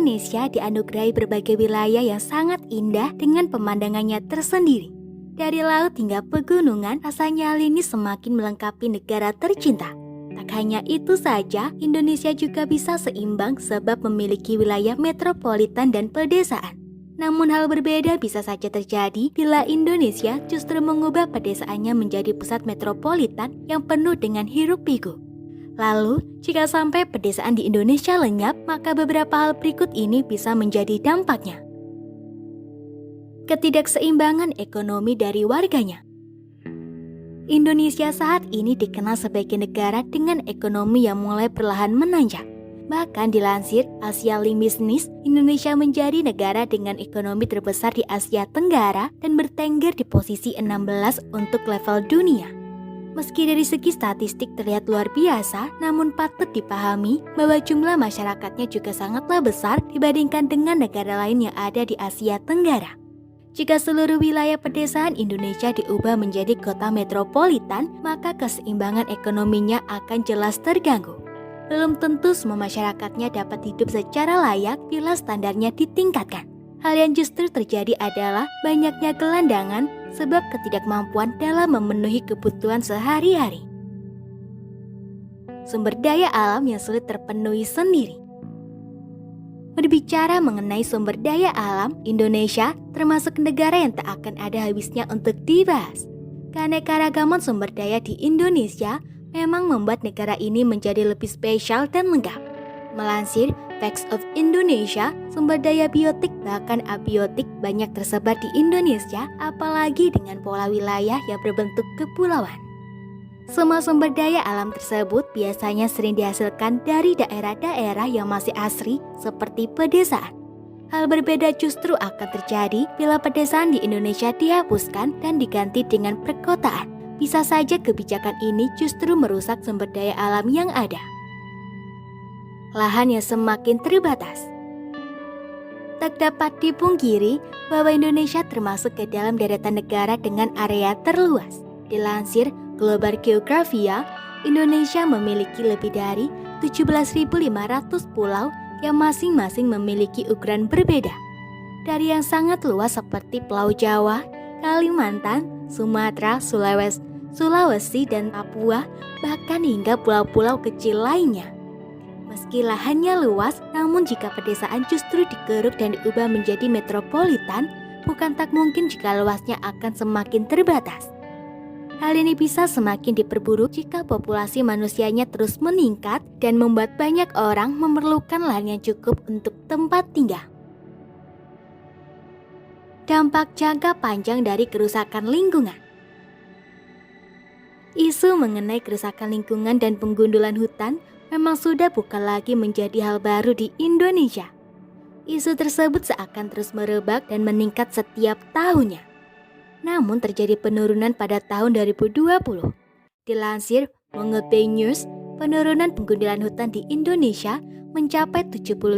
Indonesia dianugerahi berbagai wilayah yang sangat indah dengan pemandangannya tersendiri. Dari laut hingga pegunungan, rasanya hal ini semakin melengkapi negara tercinta. Tak hanya itu saja, Indonesia juga bisa seimbang sebab memiliki wilayah metropolitan dan pedesaan. Namun hal berbeda bisa saja terjadi bila Indonesia justru mengubah pedesaannya menjadi pusat metropolitan yang penuh dengan hiruk-pikuk. Lalu, jika sampai pedesaan di Indonesia lenyap, maka beberapa hal berikut ini bisa menjadi dampaknya. Ketidakseimbangan ekonomi dari warganya. Indonesia saat ini dikenal sebagai negara dengan ekonomi yang mulai perlahan menanjak. Bahkan dilansir Asia Link Business, Indonesia menjadi negara dengan ekonomi terbesar di Asia Tenggara dan bertengger di posisi 16 untuk level dunia. Meski dari segi statistik terlihat luar biasa, namun patut dipahami bahwa jumlah masyarakatnya juga sangatlah besar dibandingkan dengan negara lain yang ada di Asia Tenggara. Jika seluruh wilayah pedesaan Indonesia diubah menjadi kota metropolitan, maka keseimbangan ekonominya akan jelas terganggu. Belum tentu semua masyarakatnya dapat hidup secara layak bila standarnya ditingkatkan. Hal yang justru terjadi adalah banyaknya gelandangan sebab ketidakmampuan dalam memenuhi kebutuhan sehari-hari. Sumber daya alam yang sulit terpenuhi sendiri. Berbicara mengenai sumber daya alam, Indonesia termasuk negara yang tak akan ada habisnya untuk dibahas. Keanekaragaman sumber daya di Indonesia memang membuat negara ini menjadi lebih spesial dan lengkap. Melansir Facts of Indonesia, sumber daya biotik bahkan abiotik banyak tersebar di Indonesia, apalagi dengan pola wilayah yang berbentuk kepulauan. Semua sumber daya alam tersebut biasanya sering dihasilkan dari daerah-daerah yang masih asri seperti pedesaan. Hal berbeda justru akan terjadi bila pedesaan di Indonesia dihapuskan dan diganti dengan perkotaan. Bisa saja kebijakan ini justru merusak sumber daya alam yang ada. Lahan yang semakin terbatas. Tak dapat dipungkiri bahwa Indonesia termasuk ke dalam deretan negara dengan area terluas. Dilansir Global Geographia, Indonesia memiliki lebih dari 17.500 pulau yang masing-masing memiliki ukuran berbeda. Dari yang sangat luas seperti Pulau Jawa, Kalimantan, Sumatera, Sulawesi, dan Papua, bahkan hingga pulau-pulau kecil lainnya. Meski lahannya luas, namun jika pedesaan justru digeruk dan diubah menjadi metropolitan, bukan tak mungkin jika luasnya akan semakin terbatas. Hal ini bisa semakin diperburuk jika populasi manusianya terus meningkat dan membuat banyak orang memerlukan lahan yang cukup untuk tempat tinggal. Dampak jangka panjang dari kerusakan lingkungan. Isu mengenai kerusakan lingkungan dan penggundulan hutan memang sudah bukan lagi menjadi hal baru di Indonesia. Isu tersebut seakan terus merebak dan meningkat setiap tahunnya. Namun terjadi penurunan pada tahun 2020. Dilansir Mongabay News, penurunan penggundulan hutan di Indonesia mencapai 75%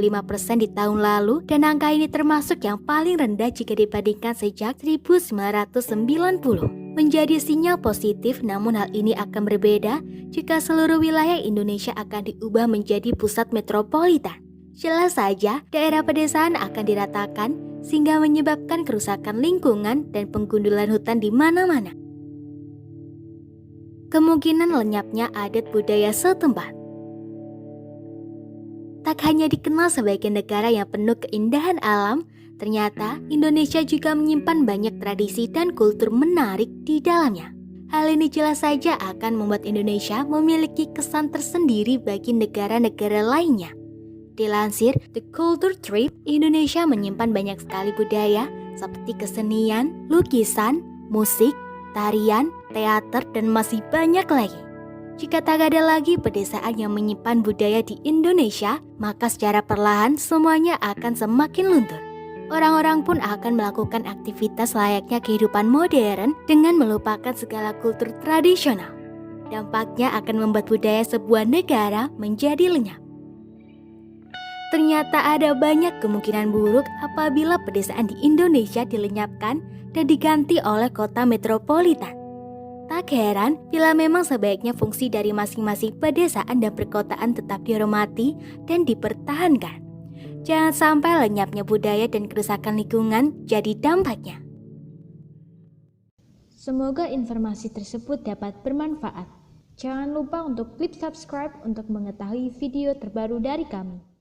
di tahun lalu dan angka ini termasuk yang paling rendah jika dibandingkan sejak 1990. Menjadi sinyal positif, namun hal ini akan berbeda jika seluruh wilayah Indonesia akan diubah menjadi pusat metropolitan. Jelas saja, daerah pedesaan akan diratakan sehingga menyebabkan kerusakan lingkungan dan penggundulan hutan di mana-mana. Kemungkinan lenyapnya adat budaya setempat. Tak hanya dikenal sebagai negara yang penuh keindahan alam, ternyata Indonesia juga menyimpan banyak tradisi dan kultur menarik di dalamnya. Hal ini jelas saja akan membuat Indonesia memiliki kesan tersendiri bagi negara-negara lainnya. Dilansir The Culture Trip, Indonesia menyimpan banyak sekali budaya seperti kesenian, lukisan, musik, tarian, teater, dan masih banyak lagi. Jika tak ada lagi pedesaan yang menyimpan budaya di Indonesia, maka secara perlahan semuanya akan semakin luntur. Orang-orang pun akan melakukan aktivitas layaknya kehidupan modern dengan melupakan segala kultur tradisional. Dampaknya akan membuat budaya sebuah negara menjadi lenyap. Ternyata ada banyak kemungkinan buruk apabila pedesaan di Indonesia dilenyapkan dan diganti oleh kota metropolitan. Tak heran bila memang sebaiknya fungsi dari masing-masing pedesaan dan perkotaan tetap dihormati dan dipertahankan. Jangan sampai lenyapnya budaya dan kerusakan lingkungan jadi dampaknya. Semoga informasi tersebut dapat bermanfaat. Jangan lupa untuk klik subscribe untuk mengetahui video terbaru dari kami.